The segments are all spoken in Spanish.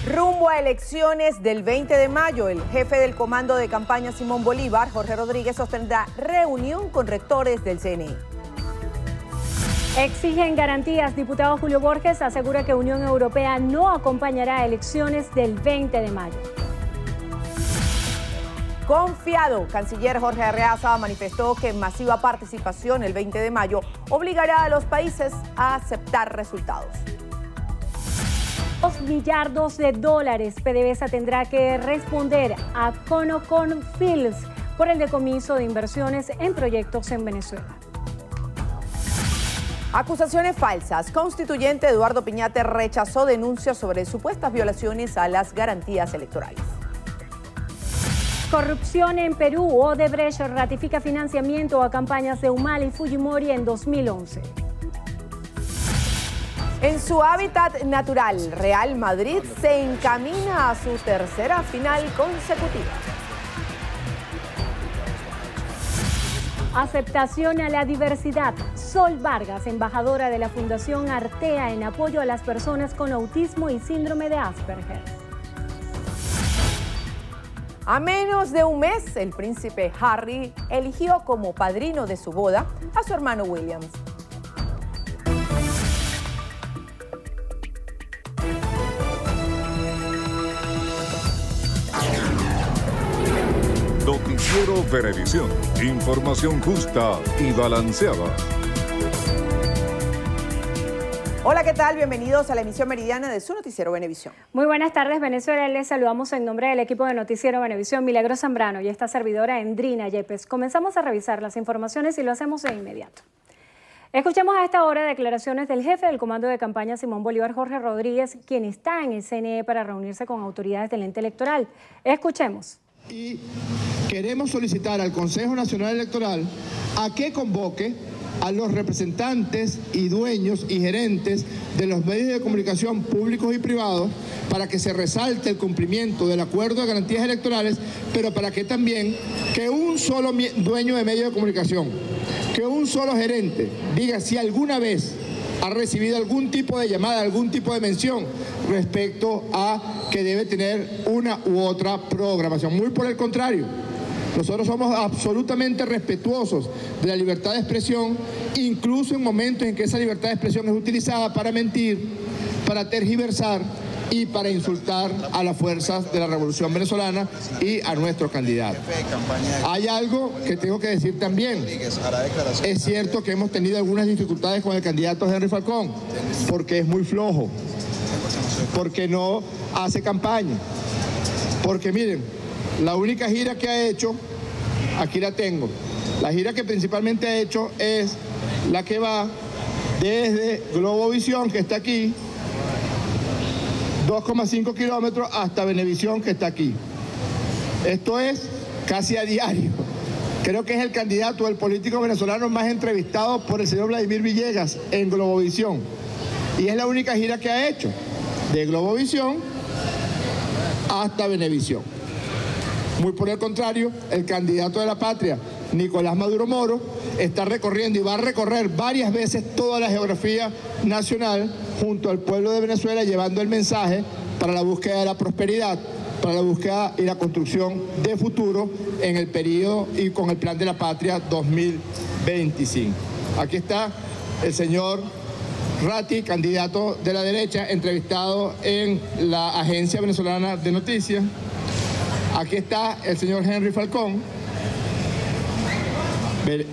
Rumbo a elecciones del 20 de mayo, el jefe del Comando de Campaña Simón Bolívar, Jorge Rodríguez, sostendrá reunión con rectores del CNE. Exigen garantías. Diputado Julio Borges asegura que Unión Europea no acompañará a elecciones del 20 de mayo. Confiado, canciller Jorge Arreaza manifestó que masiva participación el 20 de mayo obligará a los países a aceptar resultados. $2 billardos. PDVSA tendrá que responder a ConocoPhillips por el decomiso de inversiones en proyectos en Venezuela. Acusaciones falsas. Constituyente Eduardo Piñate rechazó denuncias sobre supuestas violaciones a las garantías electorales. Corrupción en Perú. Odebrecht ratifica financiamiento a campañas de Humala y Fujimori en 2011. En su hábitat natural, Real Madrid se encamina a su tercera final consecutiva. Aceptación a la diversidad. Sol Vargas, embajadora de la Fundación Artea en apoyo a las personas con autismo y síndrome de Asperger. A menos de un mes, el príncipe Harry eligió como padrino de su boda a su hermano William. Noticiero Venevisión. Información justa y balanceada. Hola, ¿qué tal? Bienvenidos a la emisión meridiana de su Noticiero Venevisión. Muy buenas tardes, Venezuela. Les saludamos en nombre del equipo de Noticiero Venevisión, Milagros Zambrano y esta servidora Endrina Yepes. Comenzamos a revisar las informaciones y lo hacemos de inmediato. Escuchemos a esta hora declaraciones del jefe del Comando de Campaña Simón Bolívar, Jorge Rodríguez, quien está en el CNE para reunirse con autoridades del ente electoral. Escuchemos. Y queremos solicitar al Consejo Nacional Electoral a que convoque a los representantes y dueños y gerentes de los medios de comunicación públicos y privados para que se resalte el cumplimiento del acuerdo de garantías electorales, pero para que también que un solo dueño de medio de comunicación, que un solo gerente diga si alguna vez ha recibido algún tipo de llamada, algún tipo de mención respecto a que debe tener una u otra programación. Muy por el contrario, nosotros somos absolutamente respetuosos de la libertad de expresión, incluso en momentos en que esa libertad de expresión es utilizada para mentir, para tergiversar y para insultar a las fuerzas de la Revolución Venezolana y a nuestro candidato. Hay algo que tengo que decir también. Es cierto que hemos tenido algunas dificultades con el candidato Henry Falcón, porque es muy flojo, porque no hace campaña, porque miren, la única gira que ha hecho, aquí la tengo, la gira que principalmente ha hecho es la que va desde Globovisión, que está aquí, 2,5 kilómetros hasta Venevisión, que está aquí. Esto es casi a diario. Creo que es el candidato, el político venezolano más entrevistado por el señor Vladimir Villegas en Globovisión. Y es la única gira que ha hecho, de Globovisión hasta Venevisión. Muy por el contrario, el candidato de la patria, Nicolás Maduro Moro, está recorriendo y va a recorrer varias veces toda la geografía nacional junto al pueblo de Venezuela, llevando el mensaje para la búsqueda de la prosperidad, para la búsqueda y la construcción de futuro en el periodo y con el Plan de la Patria 2025. Aquí está el señor Ratti, candidato de la derecha, entrevistado en la Agencia Venezolana de Noticias. Aquí está el señor Henry Falcón,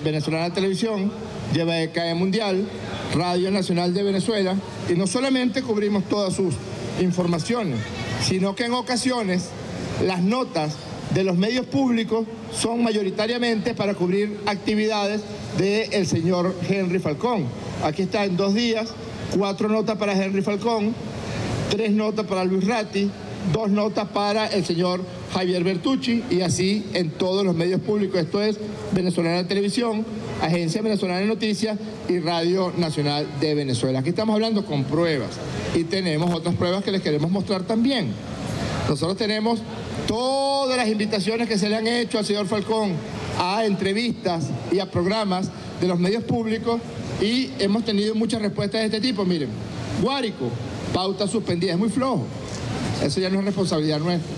Venezolana Televisión, lleva ECAE Mundial, Radio Nacional de Venezuela, y no solamente cubrimos todas sus informaciones, sino que en ocasiones las notas de los medios públicos son mayoritariamente para cubrir actividades del señor Henry Falcón. Aquí está en 2 días, 4 notas para Henry Falcón, 3 notas para Luis Ratti, 2 notas para el señor Javier Bertucci, y así en todos los medios públicos. Esto es Venezolana Televisión, Agencia Venezolana de Noticias y Radio Nacional de Venezuela. Aquí estamos hablando con pruebas y tenemos otras pruebas que les queremos mostrar también. Nosotros tenemos todas las invitaciones que se le han hecho al señor Falcón a entrevistas y a programas de los medios públicos y hemos tenido muchas respuestas de este tipo. Miren, Guárico, pauta suspendida, es muy flojo. Eso ya no es responsabilidad nuestra.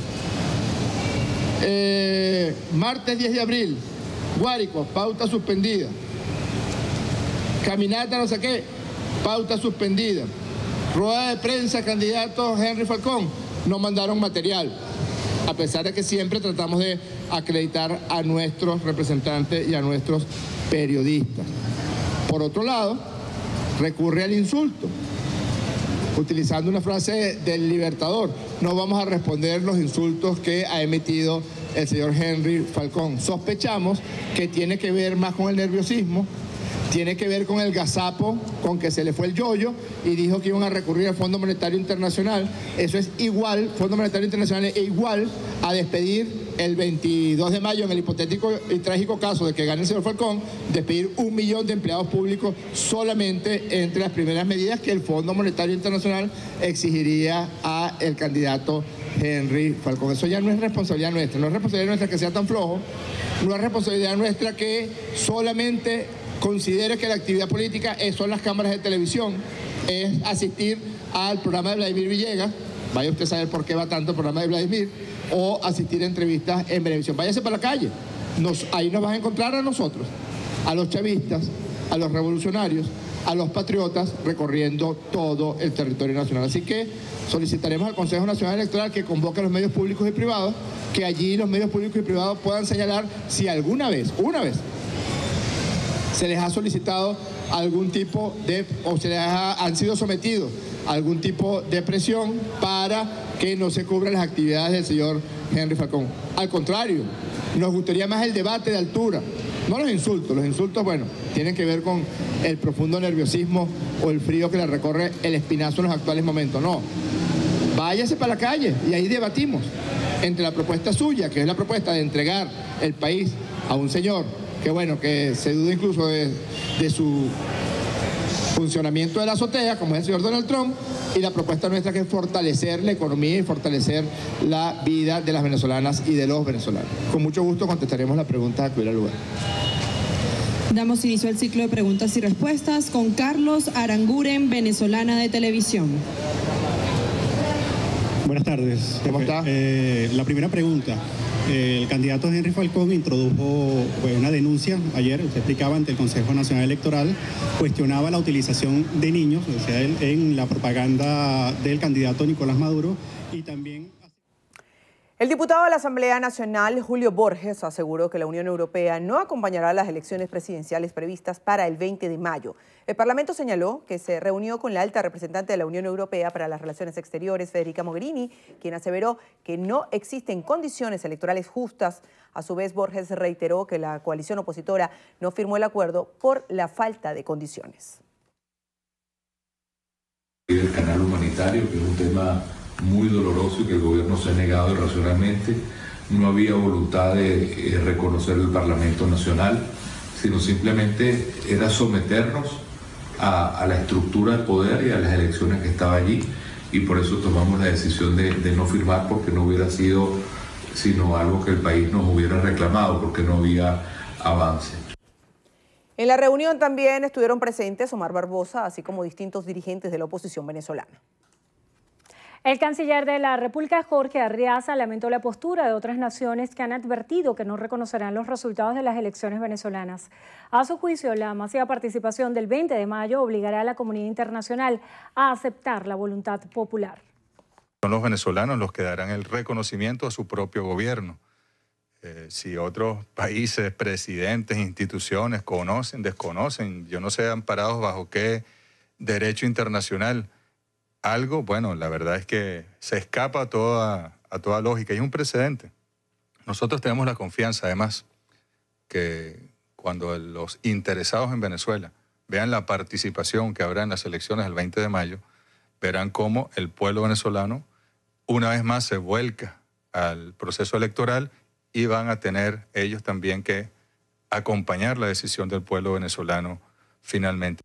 Martes 10 de abril, Guárico, pauta suspendida. Caminata no sé qué, pauta suspendida. Rueda de prensa, candidato Henry Falcón, no mandaron material, a pesar de que siempre tratamos de acreditar a nuestros representantes y a nuestros periodistas. Por otro lado, recurre al insulto, utilizando una frase del Libertador: no vamos a responder los insultos que ha emitido el señor Henry Falcón. Sospechamos que tiene que ver más con el nerviosismo, tiene que ver con el gazapo, con que se le fue el yoyo y dijo que iban a recurrir al Fondo Monetario Internacional. Eso es igual, Fondo Monetario Internacional es igual a despedir el 22 de mayo, en el hipotético y trágico caso de que gane el señor Falcón, despedir 1 millón de empleados públicos solamente entre las primeras medidas que el Fondo Monetario Internacional exigiría al candidato Henry Falcón. Eso ya no es responsabilidad nuestra, no es responsabilidad nuestra que sea tan flojo, no es responsabilidad nuestra que solamente considere que la actividad política son las cámaras de televisión, es asistir al programa de Vladimir Villegas, vaya usted a saber por qué va tanto el programa de Vladimir, o asistir a entrevistas en televisión. Váyase para la calle, ahí nos vas a encontrar a nosotros, a los chavistas, a los revolucionarios, a los patriotas, recorriendo todo el territorio nacional. Así que solicitaremos al Consejo Nacional Electoral que convoque a los medios públicos y privados, que allí los medios públicos y privados puedan señalar si alguna vez, una vez, se les ha solicitado algún tipo de, o se les han sido sometidos a algún tipo de presión para que no se cubran las actividades del señor Henry Falcón. Al contrario, nos gustaría más el debate de altura, no los insultos. Los insultos, bueno, tienen que ver con el profundo nerviosismo o el frío que le recorre el espinazo en los actuales momentos. No, váyase para la calle y ahí debatimos entre la propuesta suya, que es la propuesta de entregar el país a un señor que bueno, que se duda incluso de su funcionamiento de la azotea, como es el señor Donald Trump, y la propuesta nuestra que es fortalecer la economía y fortalecer la vida de las venezolanas y de los venezolanos. Con mucho gusto contestaremos las preguntas que hubiera lugar. Damos inicio al ciclo de preguntas y respuestas con Carlos Aranguren, Venezolana de Televisión. Buenas tardes. ¿Cómo está? La primera pregunta. El candidato Henry Falcón introdujo una denuncia ayer, se explicaba ante el Consejo Nacional Electoral, cuestionaba la utilización de niños, decía él, en la propaganda del candidato Nicolás Maduro y también... El diputado de la Asamblea Nacional, Julio Borges, aseguró que la Unión Europea no acompañará las elecciones presidenciales previstas para el 20 de mayo. El Parlamento señaló que se reunió con la alta representante de la Unión Europea para las Relaciones Exteriores, Federica Mogherini, quien aseveró que no existen condiciones electorales justas. A su vez, Borges reiteró que la coalición opositora no firmó el acuerdo por la falta de condiciones. El canal humanitario, que es un tema muy doloroso y que el gobierno se ha negado irracionalmente. No había voluntad de reconocer el Parlamento Nacional, sino simplemente era someternos a la estructura de poder y a las elecciones que estaba allí, y por eso tomamos la decisión de no firmar, porque no hubiera sido sino algo que el país nos hubiera reclamado, porque no había avance. En la reunión también estuvieron presentes Omar Barbosa, así como distintos dirigentes de la oposición venezolana. El canciller de la República, Jorge Arreaza, lamentó la postura de otras naciones que han advertido que no reconocerán los resultados de las elecciones venezolanas. A su juicio, la masiva participación del 20 de mayo obligará a la comunidad internacional a aceptar la voluntad popular. Son los venezolanos los que darán el reconocimiento a su propio gobierno. Si otros países, presidentes, instituciones conocen, desconocen, yo no sé amparados bajo qué derecho internacional, algo, bueno, la verdad es que se escapa a toda lógica y es un precedente. Nosotros tenemos la confianza, además, que cuando los interesados en Venezuela vean la participación que habrá en las elecciones del 20 de mayo, verán cómo el pueblo venezolano una vez más se vuelca al proceso electoral y van a tener ellos también que acompañar la decisión del pueblo venezolano finalmente.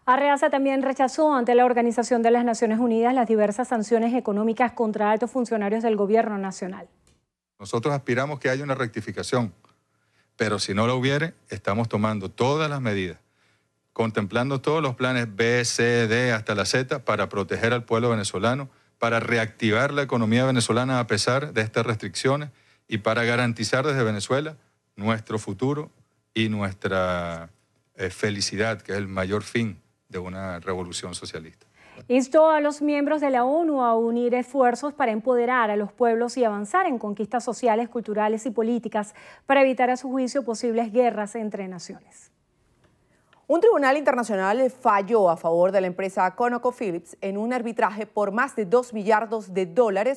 Arreaza también rechazó ante la Organización de las Naciones Unidas las diversas sanciones económicas contra altos funcionarios del gobierno nacional. Nosotros aspiramos que haya una rectificación, pero si no la hubiere, estamos tomando todas las medidas, contemplando todos los planes B, C, D, hasta la Z, para proteger al pueblo venezolano, para reactivar la economía venezolana a pesar de estas restricciones y para garantizar desde Venezuela nuestro futuro y nuestra felicidad, que es el mayor fin de una revolución socialista. Instó a los miembros de la ONU a unir esfuerzos para empoderar a los pueblos y avanzar en conquistas sociales, culturales y políticas para evitar a su juicio posibles guerras entre naciones. Un tribunal internacional falló a favor de la empresa ConocoPhillips en un arbitraje por más de $2 millardos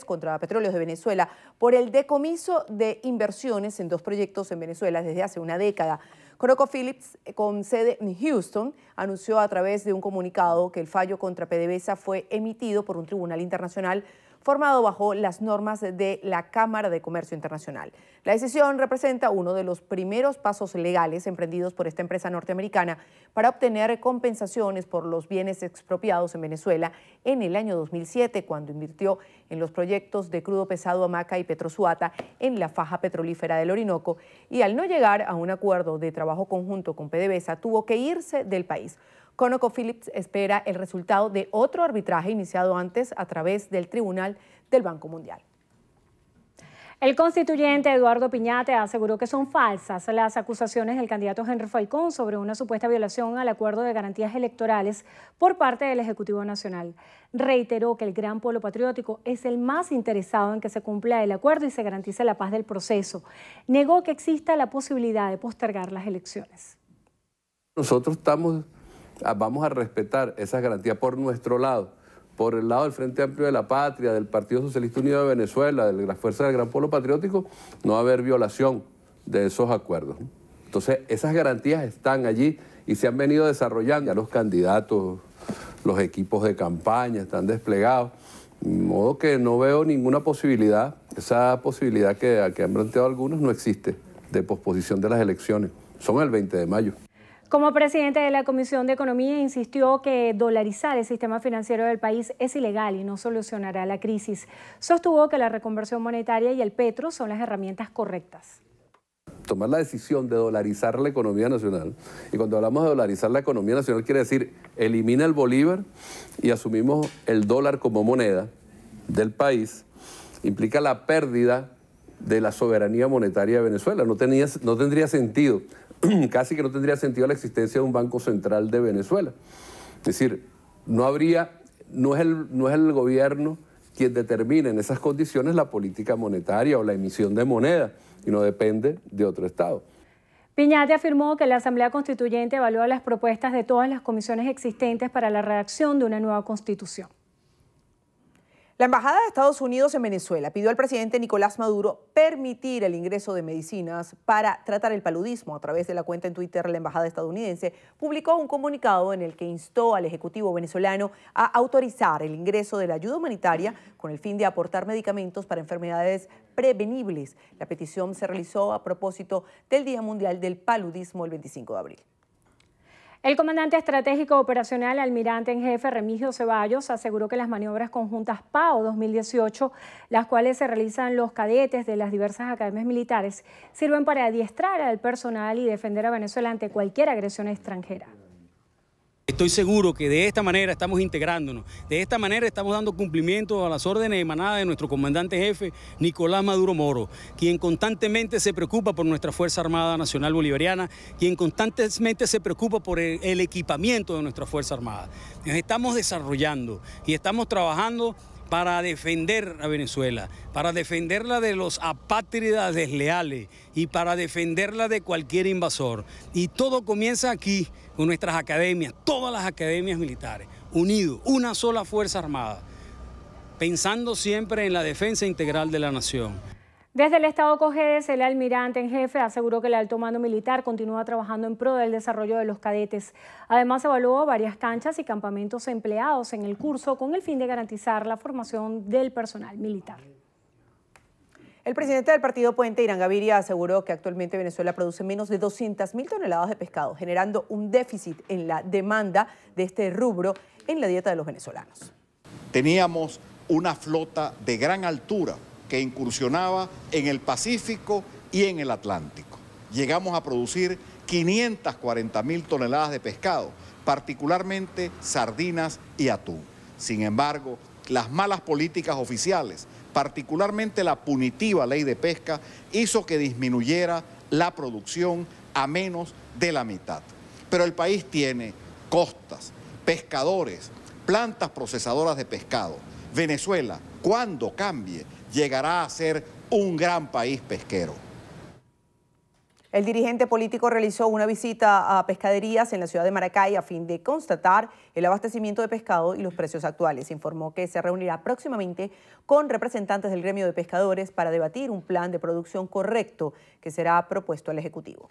contra Petróleos de Venezuela por el decomiso de inversiones en 2 proyectos en Venezuela desde hace una década. ConocoPhillips, con sede en Houston, anunció a través de un comunicado que el fallo contra PDVSA fue emitido por un tribunal internacional formado bajo las normas de la Cámara de Comercio Internacional. La decisión representa uno de los primeros pasos legales emprendidos por esta empresa norteamericana para obtener compensaciones por los bienes expropiados en Venezuela en el año 2007, cuando invirtió en los proyectos de crudo pesado Hamaca y Petrozuata en la faja petrolífera del Orinoco, y al no llegar a un acuerdo de trabajo conjunto con PDVSA, tuvo que irse del país. ConocoPhillips espera el resultado de otro arbitraje iniciado antes a través del Tribunal del Banco Mundial. El constituyente Eduardo Piñate aseguró que son falsas las acusaciones del candidato Henry Falcón sobre una supuesta violación al acuerdo de garantías electorales por parte del Ejecutivo Nacional. Reiteró que el Gran Polo Patriótico es el más interesado en que se cumpla el acuerdo y se garantice la paz del proceso. Negó que exista la posibilidad de postergar las elecciones. Nosotros vamos a respetar esas garantías por nuestro lado, por el lado del Frente Amplio de la Patria, del Partido Socialista Unido de Venezuela, de la Fuerza del Gran Polo Patriótico. No va a haber violación de esos acuerdos. Entonces, esas garantías están allí y se han venido desarrollando. Ya los candidatos, los equipos de campaña están desplegados, de modo que no veo ninguna posibilidad. Esa posibilidad que han planteado algunos no existe, de posposición de las elecciones. Son el 20 de mayo. Como presidente de la Comisión de Economía, insistió que dolarizar el sistema financiero del país es ilegal y no solucionará la crisis. Sostuvo que la reconversión monetaria y el petro son las herramientas correctas. Tomar la decisión de dolarizar la economía nacional, y cuando hablamos de dolarizar la economía nacional quiere decir elimina el bolívar y asumimos el dólar como moneda del país, implica la pérdida de la soberanía monetaria de Venezuela. No tendría sentido. Casi que no tendría sentido la existencia de un Banco Central de Venezuela. Es decir, no es el gobierno quien determina en esas condiciones la política monetaria o la emisión de moneda, y no depende de otro Estado. Piñate afirmó que la Asamblea Constituyente evalúa las propuestas de todas las comisiones existentes para la redacción de una nueva Constitución. La Embajada de Estados Unidos en Venezuela pidió al presidente Nicolás Maduro permitir el ingreso de medicinas para tratar el paludismo. A través de la cuenta en Twitter, la Embajada estadounidense publicó un comunicado en el que instó al Ejecutivo venezolano a autorizar el ingreso de la ayuda humanitaria con el fin de aportar medicamentos para enfermedades prevenibles. La petición se realizó a propósito del Día Mundial del Paludismo el 25 de abril. El comandante estratégico operacional, almirante en jefe Remigio Ceballos, aseguró que las maniobras conjuntas PAO 2018, las cuales se realizan los cadetes de las diversas academias militares, sirven para adiestrar al personal y defender a Venezuela ante cualquier agresión extranjera. Estoy seguro que de esta manera estamos integrándonos, de esta manera estamos dando cumplimiento a las órdenes emanadas de nuestro comandante jefe Nicolás Maduro Moro, quien constantemente se preocupa por nuestra Fuerza Armada Nacional Bolivariana, quien constantemente se preocupa por el equipamiento de nuestra Fuerza Armada. Nos estamos desarrollando y estamos trabajando para defender a Venezuela, para defenderla de los apátridas desleales y para defenderla de cualquier invasor. Y todo comienza aquí, con nuestras academias, todas las academias militares, unidos, una sola Fuerza Armada, pensando siempre en la defensa integral de la nación. Desde el Estado Cojedes, el almirante en jefe aseguró que el alto mando militar continúa trabajando en pro del desarrollo de los cadetes. Además, evaluó varias canchas y campamentos empleados en el curso con el fin de garantizar la formación del personal militar. El presidente del partido Puente, Irán Gaviria, aseguró que actualmente Venezuela produce menos de 200.000 toneladas de pescado, generando un déficit en la demanda de este rubro en la dieta de los venezolanos. Teníamos una flota de gran altura que incursionaba en el Pacífico y en el Atlántico. Llegamos a producir 540.000 toneladas de pescado, particularmente sardinas y atún. Sin embargo, las malas políticas oficiales, particularmente la punitiva ley de pesca, hizo que disminuyera la producción a menos de la mitad. Pero el país tiene costas, pescadores, plantas procesadoras de pescado. Venezuela, cuando cambie, llegará a ser un gran país pesquero. El dirigente político realizó una visita a pescaderías en la ciudad de Maracay a fin de constatar el abastecimiento de pescado y los precios actuales. Informó que se reunirá próximamente con representantes del gremio de pescadores para debatir un plan de producción correcto que será propuesto al Ejecutivo.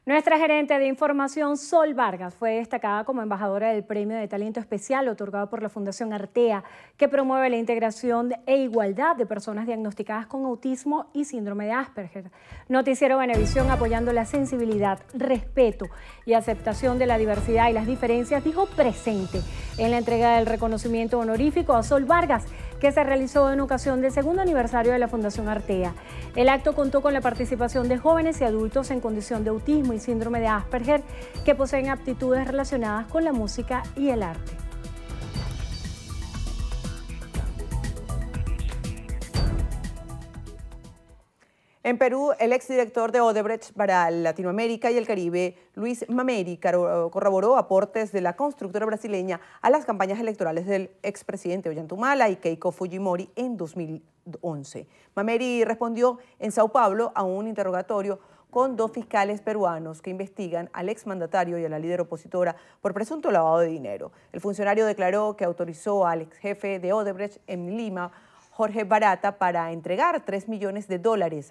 Nuestra gerente de información, Sol Vargas, fue destacada como embajadora del Premio de Talento Especial otorgado por la Fundación Artea, que promueve la integración e igualdad de personas diagnosticadas con autismo y síndrome de Asperger. Noticiero Venevisión, apoyando la sensibilidad, respeto y aceptación de la diversidad y las diferencias, dijo presente en la entrega del reconocimiento honorífico a Sol Vargas, que se realizó en ocasión del segundo aniversario de la Fundación Artea. El acto contó con la participación de jóvenes y adultos en condición de autismo y síndrome de Asperger que poseen aptitudes relacionadas con la música y el arte. En Perú, el exdirector de Odebrecht para Latinoamérica y el Caribe, Luis Mameri, corroboró aportes de la constructora brasileña a las campañas electorales del expresidente Ollanta y Keiko Fujimori en 2011. Mameri respondió en Sao Paulo a un interrogatorio con 2 fiscales peruanos que investigan al exmandatario y a la líder opositora por presunto lavado de dinero. El funcionario declaró que autorizó al exjefe de Odebrecht en Lima, Jorge Barata, para entregar $3 millones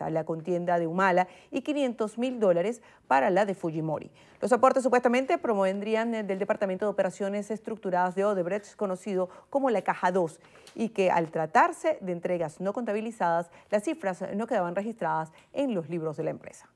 a la contienda de Humala y $500.000 para la de Fujimori. Los aportes supuestamente provendrían del Departamento de Operaciones Estructuradas de Odebrecht, conocido como la Caja 2, y que al tratarse de entregas no contabilizadas, las cifras no quedaban registradas en los libros de la empresa.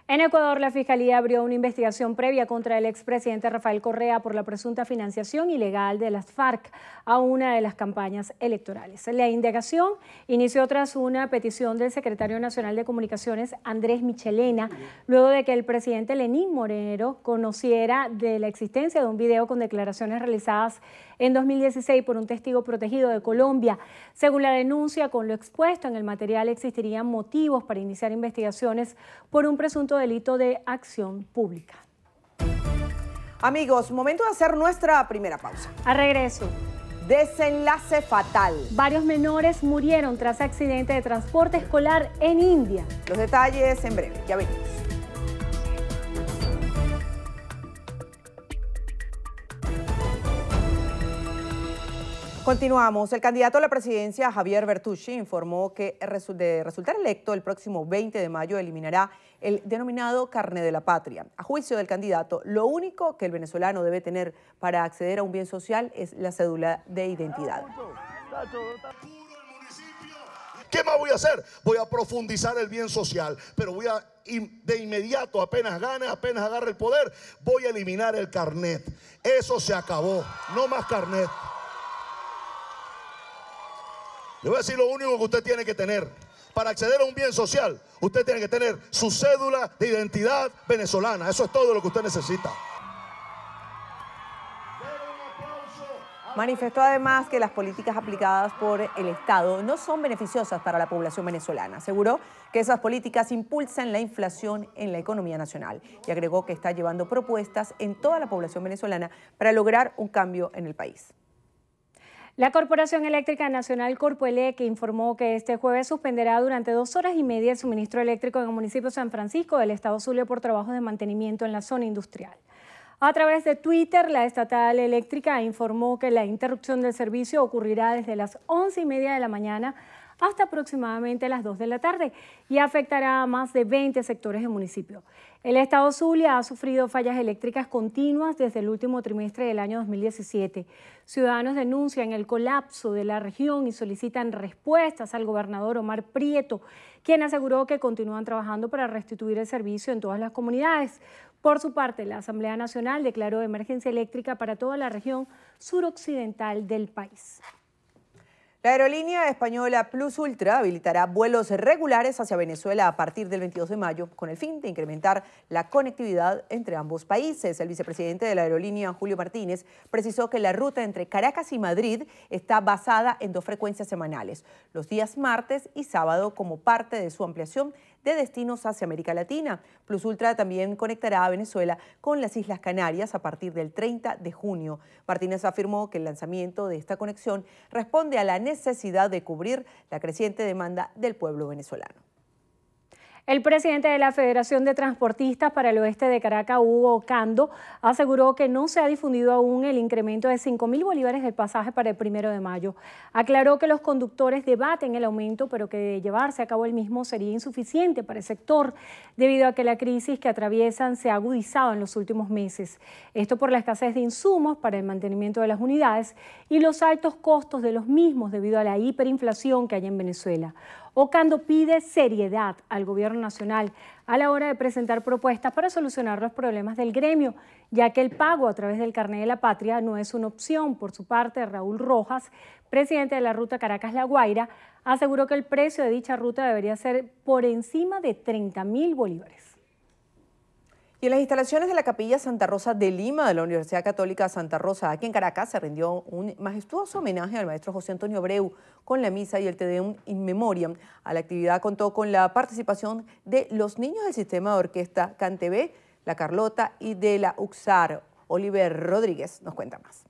En Ecuador, la Fiscalía abrió una investigación previa contra el expresidente Rafael Correa por la presunta financiación ilegal de las FARC a una de las campañas electorales. La indagación inició tras una petición del secretario nacional de Comunicaciones, Andrés Michelena, luego de que el presidente Lenín Moreno conociera de la existencia de un video con declaraciones realizadas en 2016 por un testigo protegido de Colombia. Según la denuncia, con lo expuesto en el material existirían motivos para iniciar investigaciones por un presunto delito de acción pública. Amigos, momento de hacer nuestra primera pausa. A regreso. Desenlace fatal. Varios menores murieron tras accidente de transporte escolar en India. Los detalles en breve, ya venimos. Continuamos. El candidato a la presidencia, Javier Bertucci, informó que de resultar electo el próximo 20 de mayo eliminará el denominado carné de la patria. A juicio del candidato, lo único que el venezolano debe tener para acceder a un bien social es la cédula de identidad. ¿Qué más voy a hacer? Voy a profundizar el bien social, pero voy a de inmediato, apenas gane, apenas agarre el poder, voy a eliminar el carnet. Eso se acabó, no más carnet. Le voy a decir lo único que usted tiene que tener. Para acceder a un bien social, usted tiene que tener su cédula de identidad venezolana. Eso es todo lo que usted necesita. Manifestó además que las políticas aplicadas por el Estado no son beneficiosas para la población venezolana. Aseguró que esas políticas impulsan la inflación en la economía nacional y agregó que está llevando propuestas en toda la población venezolana para lograr un cambio en el país. La Corporación Eléctrica Nacional Corpoelec informó que este jueves suspenderá durante 2 horas y media el suministro eléctrico en el municipio de San Francisco del estado Zulia por trabajos de mantenimiento en la zona industrial. A través de Twitter, la estatal eléctrica informó que la interrupción del servicio ocurrirá desde las 11:30 de la mañana hasta aproximadamente las 2 de la tarde y afectará a más de 20 sectores del municipio. El estado Zulia ha sufrido fallas eléctricas continuas desde el último trimestre del año 2017. Ciudadanos denuncian el colapso de la región y solicitan respuestas al gobernador Omar Prieto, quien aseguró que continúan trabajando para restituir el servicio en todas las comunidades. Por su parte, la Asamblea Nacional declaró emergencia eléctrica para toda la región suroccidental del país. La aerolínea española Plus Ultra habilitará vuelos regulares hacia Venezuela a partir del 22 de mayo con el fin de incrementar la conectividad entre ambos países. El vicepresidente de la aerolínea, Julio Martínez, precisó que la ruta entre Caracas y Madrid está basada en 2 frecuencias semanales, los días martes y sábado, como parte de su ampliación de destinos hacia América Latina. Plus Ultra también conectará a Venezuela con las Islas Canarias a partir del 30 de junio. Martínez afirmó que el lanzamiento de esta conexión responde a la necesidad de cubrir la creciente demanda del pueblo venezolano. El presidente de la Federación de Transportistas para el Oeste de Caracas, Hugo Ocando, aseguró que no se ha difundido aún el incremento de 5.000 bolívares del pasaje para el 1 de mayo. Aclaró que los conductores debaten el aumento, pero que de llevarse a cabo el mismo sería insuficiente para el sector, debido a que la crisis que atraviesan se ha agudizado en los últimos meses. Esto por la escasez de insumos para el mantenimiento de las unidades y los altos costos de los mismos debido a la hiperinflación que hay en Venezuela. Ocando pide seriedad al gobierno nacional a la hora de presentar propuestas para solucionar los problemas del gremio, ya que el pago a través del Carnet de la Patria no es una opción. Por su parte, Raúl Rojas, presidente de la ruta Caracas-La Guaira, aseguró que el precio de dicha ruta debería ser por encima de 30.000 bolívares. Y en las instalaciones de la Capilla Santa Rosa de Lima de la Universidad Católica Santa Rosa, aquí en Caracas, se rindió un majestuoso homenaje al maestro José Antonio Abreu con la misa y el Te Deum in Memoriam. A la actividad contó con la participación de los niños del sistema de orquesta CanTV, La Carlota y de la UXAR. Oliver Rodríguez nos cuenta más.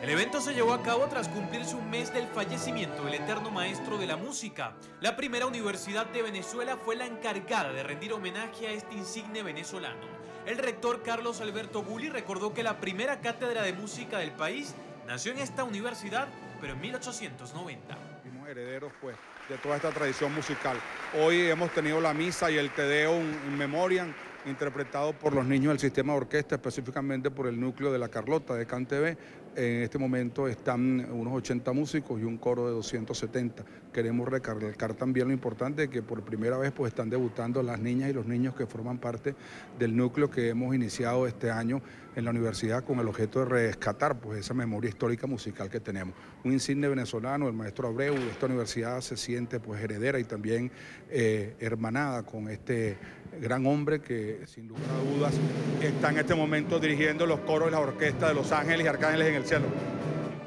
El evento se llevó a cabo tras cumplirse un mes del fallecimiento del eterno maestro de la música. La primera universidad de Venezuela fue la encargada de rendir homenaje a este insigne venezolano. El rector Carlos Alberto Bulli recordó que la primera cátedra de música del país nació en esta universidad, pero en 1890. Fuimos herederos pues de toda esta tradición musical. Hoy hemos tenido la misa y el Te Deum in Memoriam, interpretado por los niños del sistema de orquesta, específicamente por el núcleo de La Carlota de CanTV. En este momento están unos 80 músicos y un coro de 270. Queremos recalcar también lo importante de que por primera vez pues están debutando las niñas y los niños que forman parte del núcleo que hemos iniciado este año en la universidad con el objeto de rescatar pues esa memoria histórica musical que tenemos. Un insigne venezolano, el maestro Abreu. Esta universidad se siente pues heredera y también hermanada con este gran hombre que sin lugar a dudas está en este momento dirigiendo los coros de la orquesta de Los Ángeles y Arcángeles en el Cielo.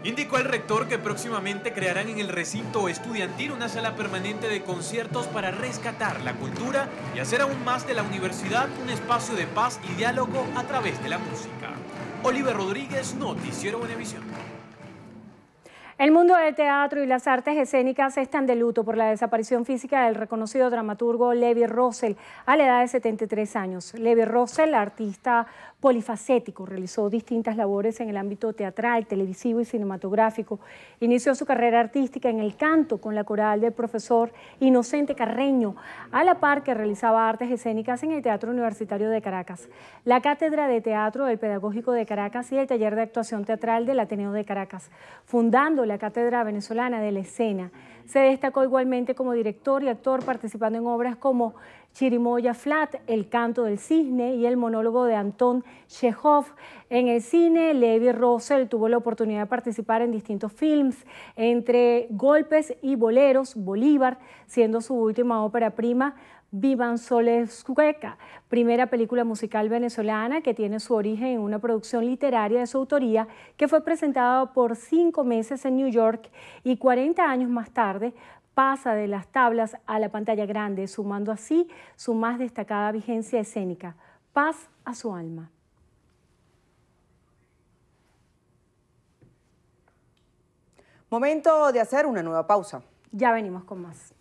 Indicó el rector que próximamente crearán en el recinto estudiantil una sala permanente de conciertos para rescatar la cultura y hacer aún más de la universidad un espacio de paz y diálogo a través de la música. Oliver Rodríguez, Noticiero Venevisión. El mundo del teatro y las artes escénicas están de luto por la desaparición física del reconocido dramaturgo Levi Rossell a la edad de 73 años. Levi Rossell, artista polifacético, realizó distintas labores en el ámbito teatral, televisivo y cinematográfico. Inició su carrera artística en el canto con la coral del profesor Inocente Carreño, a la par que realizaba artes escénicas en el Teatro Universitario de Caracas, la Cátedra de Teatro del Pedagógico de Caracas y el Taller de Actuación Teatral del Ateneo de Caracas, fundando la Cátedra Venezolana de la Escena. Se destacó igualmente como director y actor, participando en obras como Chirimoya Flat, El Canto del Cisne y el monólogo de Anton Chekhov. En el cine, Levi Rossell tuvo la oportunidad de participar en distintos films, entre Golpes y Boleros, Bolívar, siendo su última ópera prima Vivan Soles Cueca, primera película musical venezolana que tiene su origen en una producción literaria de su autoría que fue presentada por 5 meses en New York y 40 años más tarde pasa de las tablas a la pantalla grande, sumando así su más destacada vigencia escénica. Paz a su alma. Momento de hacer una nueva pausa. Ya venimos con más.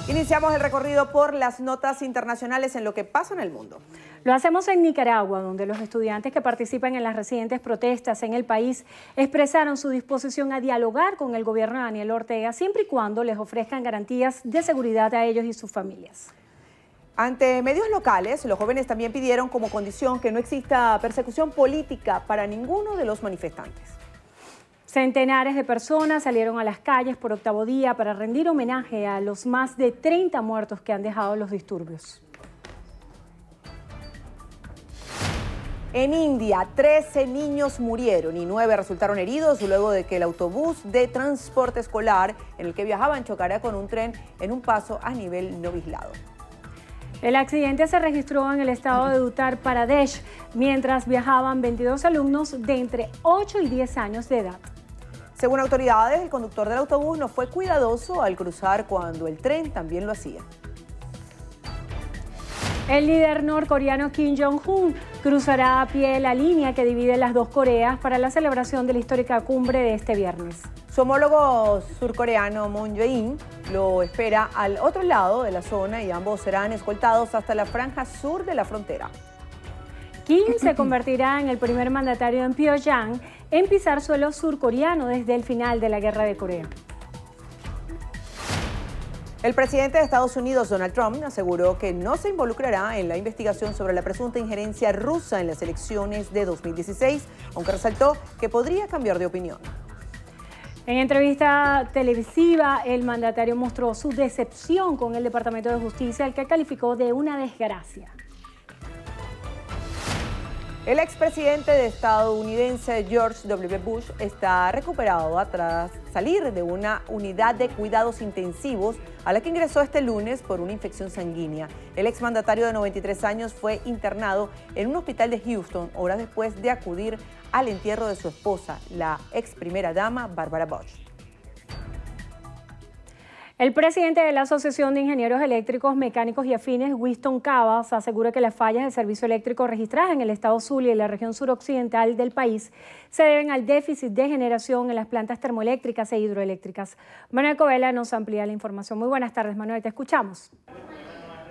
Iniciamos el recorrido por las notas internacionales en lo que pasa en el mundo. Lo hacemos en Nicaragua, donde los estudiantes que participan en las recientes protestas en el país expresaron su disposición a dialogar con el gobierno de Daniel Ortega, siempre y cuando les ofrezcan garantías de seguridad a ellos y sus familias. Ante medios locales, los jóvenes también pidieron como condición que no exista persecución política para ninguno de los manifestantes. Centenares de personas salieron a las calles por octavo día para rendir homenaje a los más de 30 muertos que han dejado los disturbios. En India, 13 niños murieron y 9 resultaron heridos luego de que el autobús de transporte escolar en el que viajaban chocara con un tren en un paso a nivel no vigilado. El accidente se registró en el estado de Uttar Pradesh mientras viajaban 22 alumnos de entre 8 y 10 años de edad. Según autoridades, el conductor del autobús no fue cuidadoso al cruzar cuando el tren también lo hacía. El líder norcoreano Kim Jong-un cruzará a pie la línea que divide las dos Coreas para la celebración de la histórica cumbre de este viernes. Su homólogo surcoreano Moon Jae-in lo espera al otro lado de la zona y ambos serán escoltados hasta la franja sur de la frontera. Kim se convertirá en el primer mandatario en Pyongyang en pisar suelo surcoreano desde el final de la Guerra de Corea. El presidente de Estados Unidos, Donald Trump, aseguró que no se involucrará en la investigación sobre la presunta injerencia rusa en las elecciones de 2016, aunque resaltó que podría cambiar de opinión. En entrevista televisiva, el mandatario mostró su decepción con el Departamento de Justicia, el que calificó de una desgracia. El expresidente estadounidense George W. Bush está recuperado tras salir de una unidad de cuidados intensivos a la que ingresó este lunes por una infección sanguínea. El exmandatario de 93 años fue internado en un hospital de Houston horas después de acudir al entierro de su esposa, la ex primera dama Barbara Bush. El presidente de la Asociación de Ingenieros Eléctricos, Mecánicos y Afines, Winston Cavas, asegura que las fallas del servicio eléctrico registradas en el estado Zulia y la región suroccidental del país se deben al déficit de generación en las plantas termoeléctricas e hidroeléctricas. Manuel Covela nos amplía la información. Muy buenas tardes, Manuel, te escuchamos.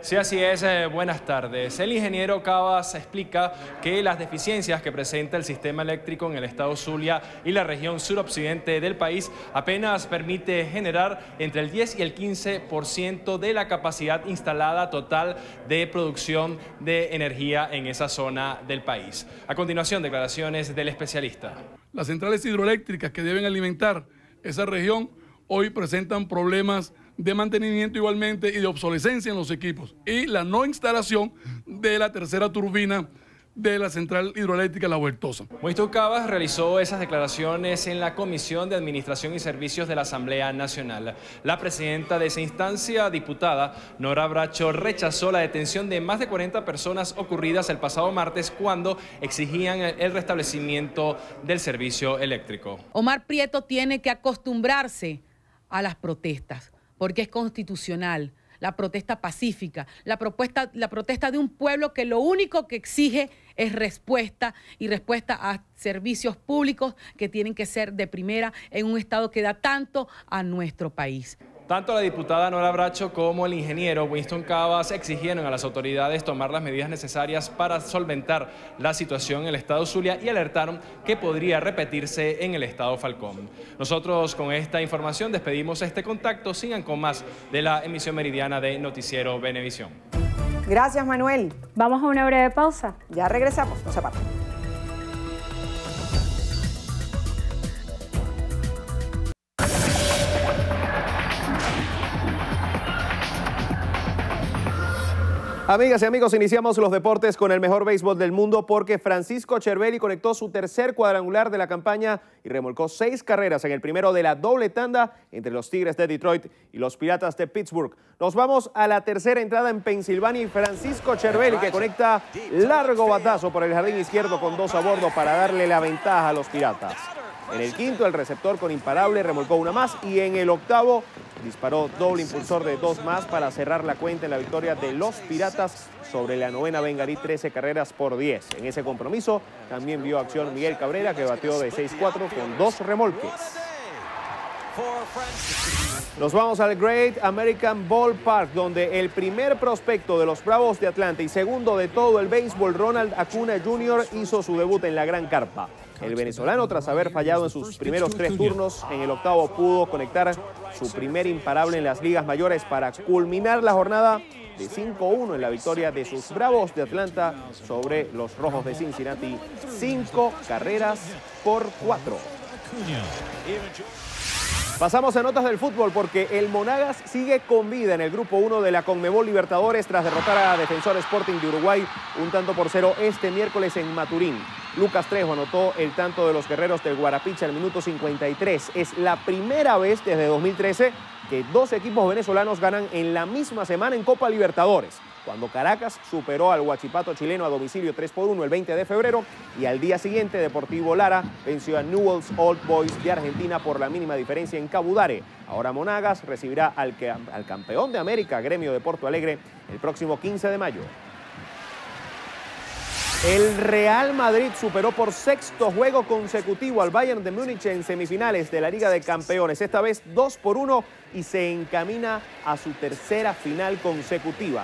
Sí, así es. Buenas tardes. El ingeniero Cavas explica que las deficiencias que presenta el sistema eléctrico en el estado Zulia y la región suroccidente del país apenas permite generar entre el 10 y el 15% de la capacidad instalada total de producción de energía en esa zona del país. A continuación, declaraciones del especialista. Las centrales hidroeléctricas que deben alimentar esa región hoy presentan problemas de mantenimiento igualmente y de obsolescencia en los equipos, y la no instalación de la tercera turbina de la central hidroeléctrica La Huertosa. Winston Cavas realizó esas declaraciones en la Comisión de Administración y Servicios de la Asamblea Nacional. La presidenta de esa instancia, diputada Nora Bracho, rechazó la detención de más de 40 personas ocurridas el pasado martes cuando exigían el restablecimiento del servicio eléctrico. Omar Prieto tiene que acostumbrarse a las protestas, porque es constitucional, la protesta pacífica, la protesta de un pueblo que lo único que exige es respuesta y respuesta a servicios públicos que tienen que ser de primera en un estado que da tanto a nuestro país. Tanto la diputada Nora Bracho como el ingeniero Winston Cavas exigieron a las autoridades tomar las medidas necesarias para solventar la situación en el estado Zulia y alertaron que podría repetirse en el estado Falcón. Nosotros con esta información despedimos este contacto. Sigan con más de la emisión meridiana de Noticiero Venevisión. Gracias, Manuel. Vamos a una breve pausa. Ya regresamos, no se aparten. Amigas y amigos, iniciamos los deportes con el mejor béisbol del mundo porque Francisco Cervelli conectó su tercer cuadrangular de la campaña y remolcó 6 carreras en el primero de la doble tanda entre los Tigres de Detroit y los Piratas de Pittsburgh. Nos vamos a la tercera entrada en Pensilvania y Francisco Cervelli, que conecta largo batazo por el jardín izquierdo con 2 a bordo para darle la ventaja a los Piratas. En el quinto, el receptor con imparable remolcó una más y en el octavo disparó doble impulsor de 2 más para cerrar la cuenta en la victoria de los Piratas sobre la novena bengalí, 13 carreras por 10. En ese compromiso también vio acción Miguel Cabrera, que batió de 6-4 con 2 remolques. Nos vamos al Great American Ballpark, donde el primer prospecto de los Bravos de Atlanta y segundo de todo el béisbol, Ronald Acuna Jr., hizo su debut en la Gran Carpa. El venezolano, tras haber fallado en sus primeros 3 turnos, en el octavo pudo conectar su primer imparable en las ligas mayores para culminar la jornada de 5-1 en la victoria de sus Bravos de Atlanta sobre los Rojos de Cincinnati, 5 carreras por 4. Pasamos a notas del fútbol porque el Monagas sigue con vida en el Grupo 1 de la Conmebol Libertadores tras derrotar a Defensor Sporting de Uruguay 1-0 este miércoles en Maturín. Lucas Trejo anotó el tanto de los guerreros del Guarapicha al minuto 53. Es la primera vez desde 2013 que dos equipos venezolanos ganan en la misma semana en Copa Libertadores, cuando Caracas superó al Huachipato chileno a domicilio 3-1 el 20 de febrero y al día siguiente Deportivo Lara venció a Newell's Old Boys de Argentina por la mínima diferencia en Cabudare. Ahora Monagas recibirá al campeón de América, Gremio de Porto Alegre, el próximo 15 de mayo. El Real Madrid superó por sexto juego consecutivo al Bayern de Múnich en semifinales de la Liga de Campeones, esta vez 2-1 y se encamina a su tercera final consecutiva.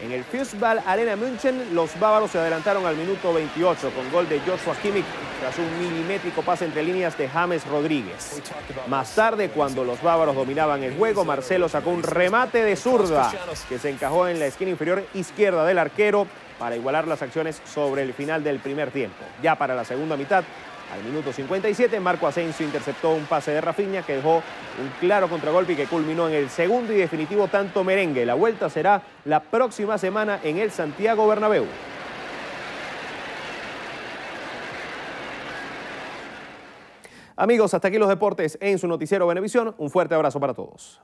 En el Fußball Arena München, los bávaros se adelantaron al minuto 28 con gol de Joshua Kimmich tras un milimétrico pase entre líneas de James Rodríguez. Más tarde, cuando los bávaros dominaban el juego, Marcelo sacó un remate de zurda que se encajó en la esquina inferior izquierda del arquero para igualar las acciones sobre el final del primer tiempo. Ya para la segunda mitad, al minuto 57, Marco Asensio interceptó un pase de Rafinha que dejó un claro contragolpe y que culminó en el segundo y definitivo tanto merengue. La vuelta será la próxima semana en el Santiago Bernabéu. Amigos, hasta aquí los deportes en su noticiero Venevisión. Un fuerte abrazo para todos.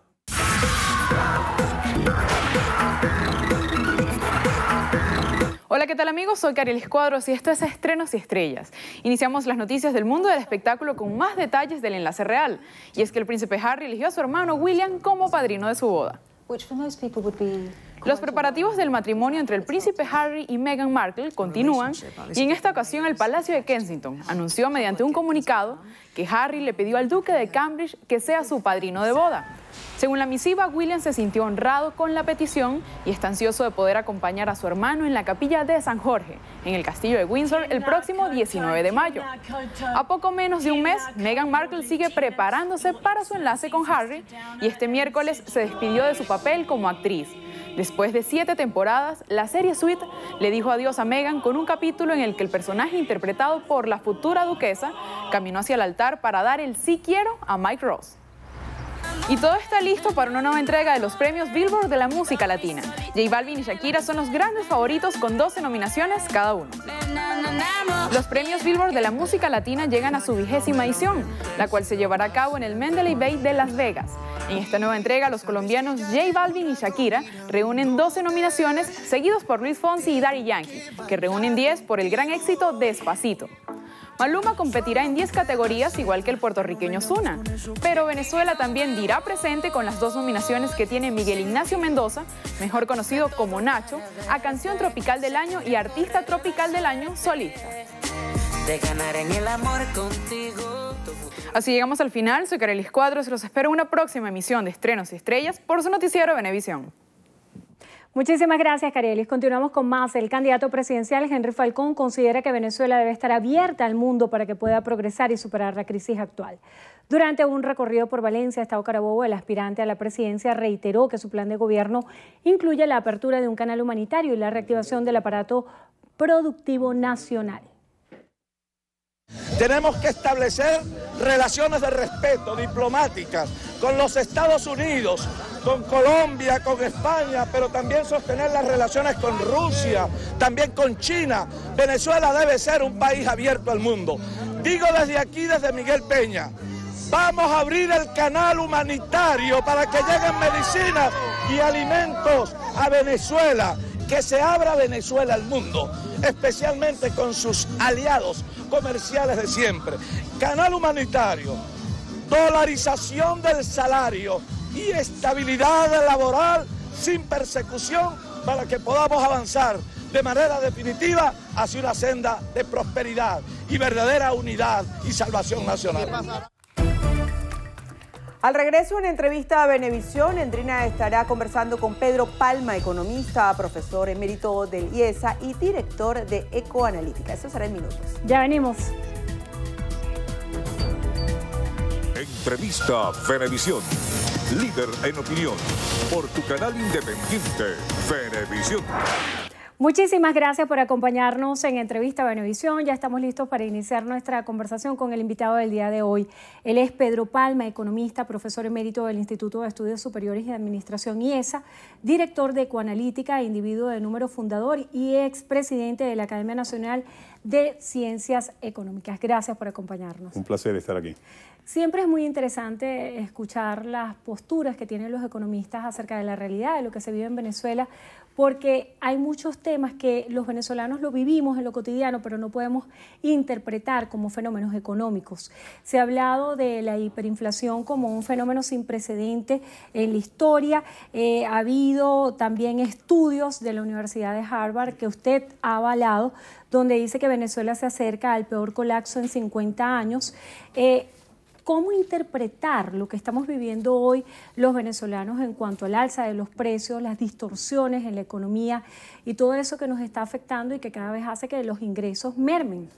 Hola, ¿qué tal amigos? Soy Karielis Cuadros y esto es Estrenos y Estrellas. Iniciamos las noticias del mundo del espectáculo con más detalles del enlace real. Y es que el príncipe Harry eligió a su hermano William como padrino de su boda. Los preparativos del matrimonio entre el príncipe Harry y Meghan Markle continúan y en esta ocasión el Palacio de Kensington anunció mediante un comunicado que Harry le pidió al duque de Cambridge que sea su padrino de boda. Según la misiva, William se sintió honrado con la petición y está ansioso de poder acompañar a su hermano en la capilla de San Jorge, en el castillo de Windsor, el próximo 19 de mayo. A poco menos de un mes, Meghan Markle sigue preparándose para su enlace con Harry y este miércoles se despidió de su papel como actriz. Después de 7 temporadas, la serie Sweet le dijo adiós a Meghan con un capítulo en el que el personaje interpretado por la futura duquesa caminó hacia el altar para dar el sí quiero a Mike Ross. Y todo está listo para una nueva entrega de los premios Billboard de la música latina. J Balvin y Shakira son los grandes favoritos con 12 nominaciones cada uno. Los premios Billboard de la música latina llegan a su 20ª edición, la cual se llevará a cabo en el Mandalay Bay de Las Vegas. En esta nueva entrega, los colombianos J Balvin y Shakira reúnen 12 nominaciones, seguidos por Luis Fonsi y Daddy Yankee, que reúnen 10 por el gran éxito Despacito. Maluma competirá en 10 categorías, igual que el puertorriqueño Ozuna, pero Venezuela también dirá presente con las 2 nominaciones que tiene Miguel Ignacio Mendoza, mejor conocido como Nacho, a Canción Tropical del Año y Artista Tropical del Año solista. De ganar en el amor contigo. Así llegamos al final. Soy Karielis Cuadros y los espero en una próxima emisión de Estrenos y Estrellas por su noticiero Venevisión. Muchísimas gracias, Karielis. Continuamos con más. El candidato presidencial Henry Falcón considera que Venezuela debe estar abierta al mundo para que pueda progresar y superar la crisis actual. Durante un recorrido por Valencia, Estado Carabobo, el aspirante a la presidencia reiteró que su plan de gobierno incluye la apertura de un canal humanitario y la reactivación del aparato productivo nacional. Tenemos que establecer relaciones de respeto diplomáticas con los Estados Unidos, con Colombia, con España, pero también sostener las relaciones con Rusia, también con China. Venezuela debe ser un país abierto al mundo. Digo desde aquí, desde Miguel Peña, vamos a abrir el canal humanitario para que lleguen medicinas y alimentos a Venezuela, que se abra Venezuela al mundo, especialmente con sus aliados comerciales de siempre. Canal humanitario, dolarización del salario y estabilidad laboral sin persecución para que podamos avanzar de manera definitiva hacia una senda de prosperidad y verdadera unidad y salvación nacional. Al regreso, en entrevista a Venevisión, Endrina estará conversando con Pedro Palma, economista, profesor emérito del IESA y director de Ecoanalítica. Eso será en minutos. Ya venimos. Entrevista Venevisión, líder en opinión, por tu canal independiente, Venevisión. Muchísimas gracias por acompañarnos en Entrevista Venevisión. Ya estamos listos para iniciar nuestra conversación con el invitado del día de hoy. Él es Pedro Palma, economista, profesor emérito del Instituto de Estudios Superiores y de Administración IESA, director de Ecoanalítica, individuo de número fundador y expresidente de la Academia Nacional de Ciencias Económicas. Gracias por acompañarnos. Un placer estar aquí. Siempre es muy interesante escuchar las posturas que tienen los economistas acerca de la realidad, de lo que se vive en Venezuela, porque hay muchos temas que los venezolanos lo vivimos en lo cotidiano, pero no podemos interpretar como fenómenos económicos. Se ha hablado de la hiperinflación como un fenómeno sin precedente en la historia. Ha habido también estudios de la Universidad de Harvard que usted ha avalado, donde dice que Venezuela se acerca al peor colapso en 50 años. ¿Cómo interpretar lo que estamos viviendo hoy los venezolanos en cuanto al alza de los precios, las distorsiones en la economía y todo eso que nos está afectando y que cada vez hace que los ingresos mermen?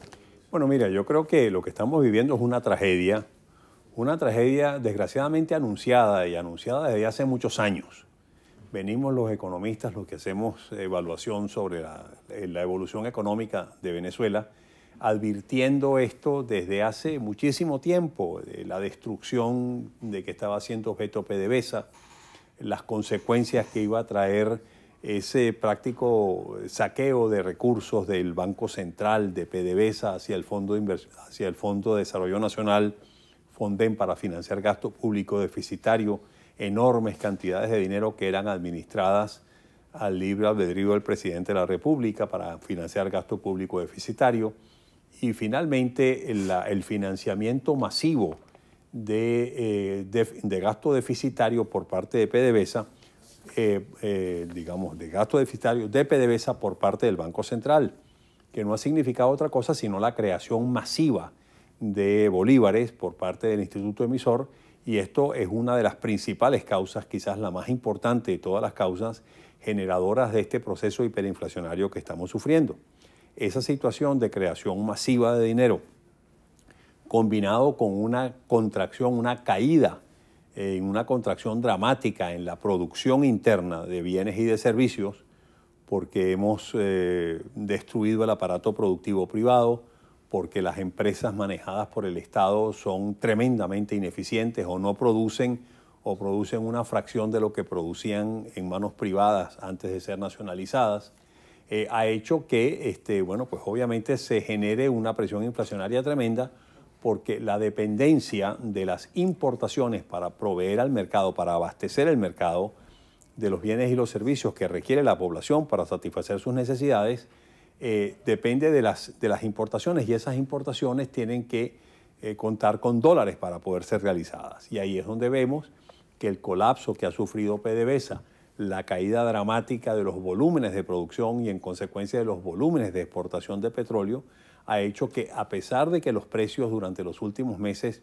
Bueno, mira, yo creo que lo que estamos viviendo es una tragedia desgraciadamente anunciada y anunciada desde hace muchos años. Venimos los economistas, los que hacemos evaluación sobre la evolución económica de Venezuela, advirtiendo esto desde hace muchísimo tiempo, de la destrucción de que estaba siendo objeto PDVSA, las consecuencias que iba a traer ese práctico saqueo de recursos del Banco Central de PDVSA hacia el Fondo de Desarrollo Nacional, Fonden, para financiar gasto público deficitario, enormes cantidades de dinero que eran administradas al libre albedrío del presidente de la República para financiar gasto público deficitario. Y finalmente el financiamiento masivo de gasto deficitario por parte de PDVSA, digamos, de gasto deficitario de PDVSA por parte del Banco Central, que no ha significado otra cosa sino la creación masiva de bolívares por parte del Instituto Emisor, y esto es una de las principales causas, quizás la más importante de todas las causas generadoras de este proceso hiperinflacionario que estamos sufriendo. Esa situación de creación masiva de dinero, combinado con una contracción, una caída, una contracción dramática en la producción interna de bienes y de servicios, porque hemos destruido el aparato productivo privado, porque las empresas manejadas por el Estado son tremendamente ineficientes o no producen o producen una fracción de lo que producían en manos privadas antes de ser nacionalizadas. Ha hecho que, bueno, pues obviamente se genere una presión inflacionaria tremenda, porque la dependencia de las importaciones para proveer al mercado, para abastecer el mercado de los bienes y los servicios que requiere la población para satisfacer sus necesidades, depende de las importaciones, y esas importaciones tienen que contar con dólares para poder ser realizadas. Y ahí es donde vemos que el colapso que ha sufrido PDVSA, la caída dramática de los volúmenes de producción y en consecuencia de los volúmenes de exportación de petróleo, ha hecho que, a pesar de que los precios durante los últimos meses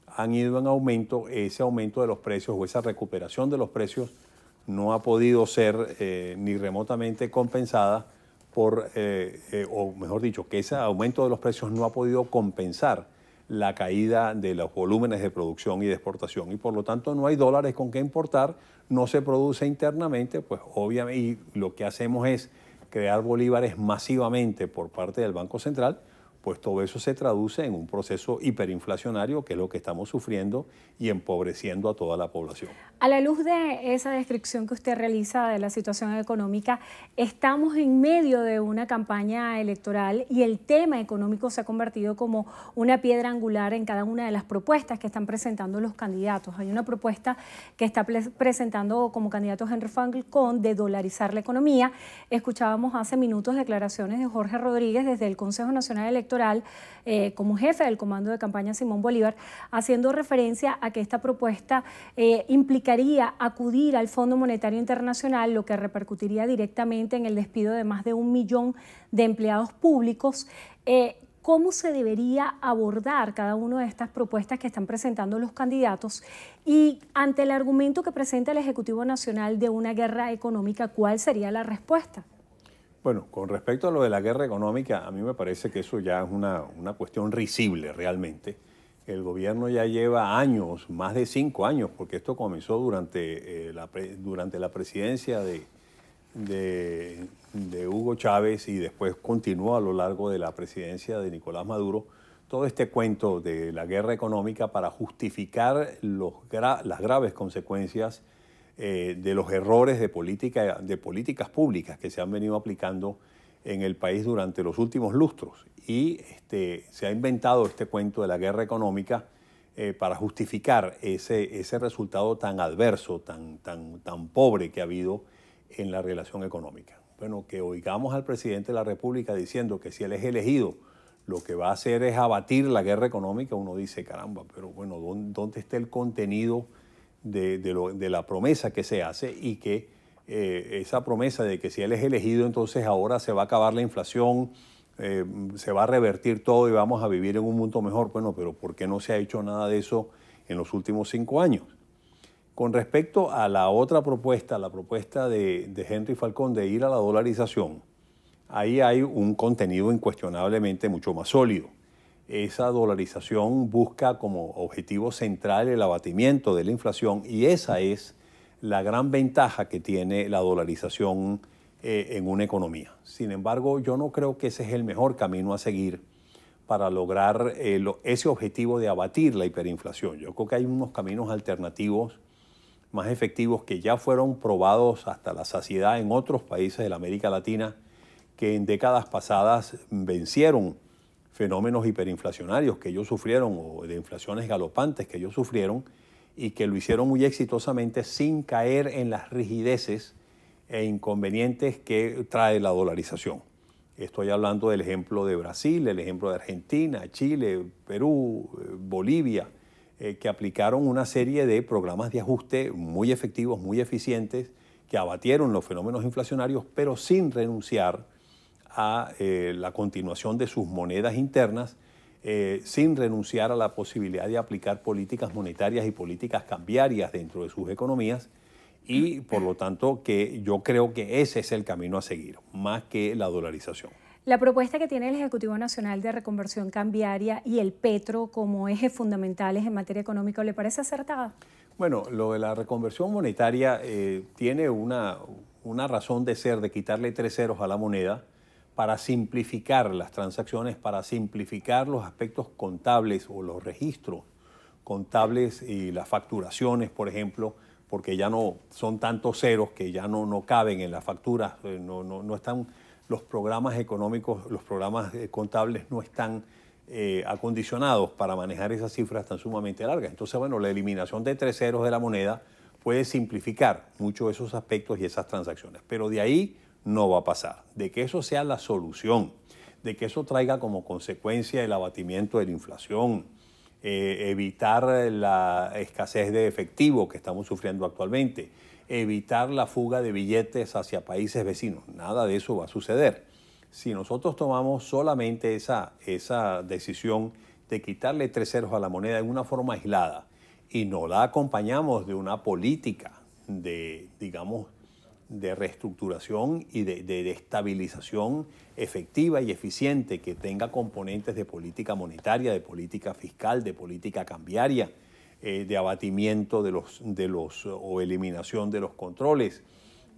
han ido en aumento, ese aumento de los precios o esa recuperación de los precios no ha podido ser ni remotamente compensada por, o mejor dicho, que ese aumento de los precios no ha podido compensar la caída de los volúmenes de producción y de exportación, y por lo tanto no hay dólares con qué importar, no se produce internamente, pues obviamente, y lo que hacemos es crear bolívares masivamente por parte del Banco Central, pues todo eso se traduce en un proceso hiperinflacionario, que es lo que estamos sufriendo, y empobreciendo a toda la población. A la luz de esa descripción que usted realiza de la situación económica, estamos en medio de una campaña electoral y el tema económico se ha convertido como una piedra angular en cada una de las propuestas que están presentando los candidatos. Hay una propuesta que está presentando como candidato Henry Falcón de dolarizar la economía. Escuchábamos hace minutos declaraciones de Jorge Rodríguez desde el Consejo Nacional Electoral como jefe del comando de campaña Simón Bolívar, haciendo referencia a que esta propuesta implicaría acudir al Fondo Monetario Internacional, lo que repercutiría directamente en el despido de más de 1 millón de empleados públicos. ¿Cómo se debería abordar cada una de estas propuestas que están presentando los candidatos? Y ante el argumento que presenta el Ejecutivo Nacional de una guerra económica, ¿cuál sería la respuesta? Bueno, con respecto a lo de la guerra económica, a mí me parece que eso ya es una cuestión risible realmente. El gobierno ya lleva años, más de 5 años, porque esto comenzó durante la presidencia de Hugo Chávez y después continuó a lo largo de la presidencia de Nicolás Maduro, todo este cuento de la guerra económica para justificar las graves consecuencias de los errores de políticas públicas que se han venido aplicando en el país durante los últimos lustros. Y se ha inventado este cuento de la guerra económica para justificar ese resultado tan adverso, tan pobre que ha habido en la relación económica. Bueno, que oigamos al presidente de la República diciendo que si él es elegido, lo que va a hacer es abatir la guerra económica, uno dice, caramba, pero bueno, ¿dónde está el contenido de la promesa que se hace? Y que esa promesa de que si él es elegido, entonces ahora se va a acabar la inflación, se va a revertir todo y vamos a vivir en un mundo mejor. Bueno, pero ¿por qué no se ha hecho nada de eso en los últimos 5 años? Con respecto a la otra propuesta, la propuesta de Henry Falcón de ir a la dolarización, ahí hay un contenido incuestionablemente mucho más sólido. Esa dolarización busca como objetivo central el abatimiento de la inflación y esa es la gran ventaja que tiene la dolarización en una economía. Sin embargo, yo no creo que ese es el mejor camino a seguir para lograr ese objetivo de abatir la hiperinflación. Yo creo que hay unos caminos alternativos más efectivos que ya fueron probados hasta la saciedad en otros países de la América Latina que en décadas pasadas vencieron fenómenos hiperinflacionarios que ellos sufrieron o de inflaciones galopantes que ellos sufrieron y que lo hicieron muy exitosamente sin caer en las rigideces e inconvenientes que trae la dolarización. Estoy hablando del ejemplo de Brasil, el ejemplo de Argentina, Chile, Perú, Bolivia, que aplicaron una serie de programas de ajuste muy efectivos, muy eficientes, que abatieron los fenómenos inflacionarios, pero sin renunciar a la continuación de sus monedas internas, sin renunciar a la posibilidad de aplicar políticas monetarias y políticas cambiarias dentro de sus economías, y por lo tanto que yo creo que ese es el camino a seguir, más que la dolarización. La propuesta que tiene el Ejecutivo Nacional de Reconversión Cambiaria y el petro como ejes fundamentales en materia económica, ¿le parece acertada? Bueno, lo de la reconversión monetaria tiene una razón de ser, de quitarle 3 ceros a la moneda para simplificar las transacciones, para simplificar los aspectos contables o los registros contables y las facturaciones, por ejemplo, porque ya no son tantos ceros que ya no caben en las facturas, no están los programas económicos, los programas contables no están acondicionados para manejar esas cifras tan sumamente largas. Entonces, bueno, la eliminación de 3 ceros de la moneda puede simplificar mucho esos aspectos y esas transacciones, pero de ahí no va a pasar. De que eso sea la solución, de que eso traiga como consecuencia el abatimiento de la inflación, evitar la escasez de efectivo que estamos sufriendo actualmente, evitar la fuga de billetes hacia países vecinos. Nada de eso va a suceder. Si nosotros tomamos solamente esa decisión de quitarle 3 ceros a la moneda en una forma aislada y no la acompañamos de una política de reestructuración y de estabilización efectiva y eficiente que tenga componentes de política monetaria, de política fiscal, de política cambiaria, de abatimiento o eliminación de los controles,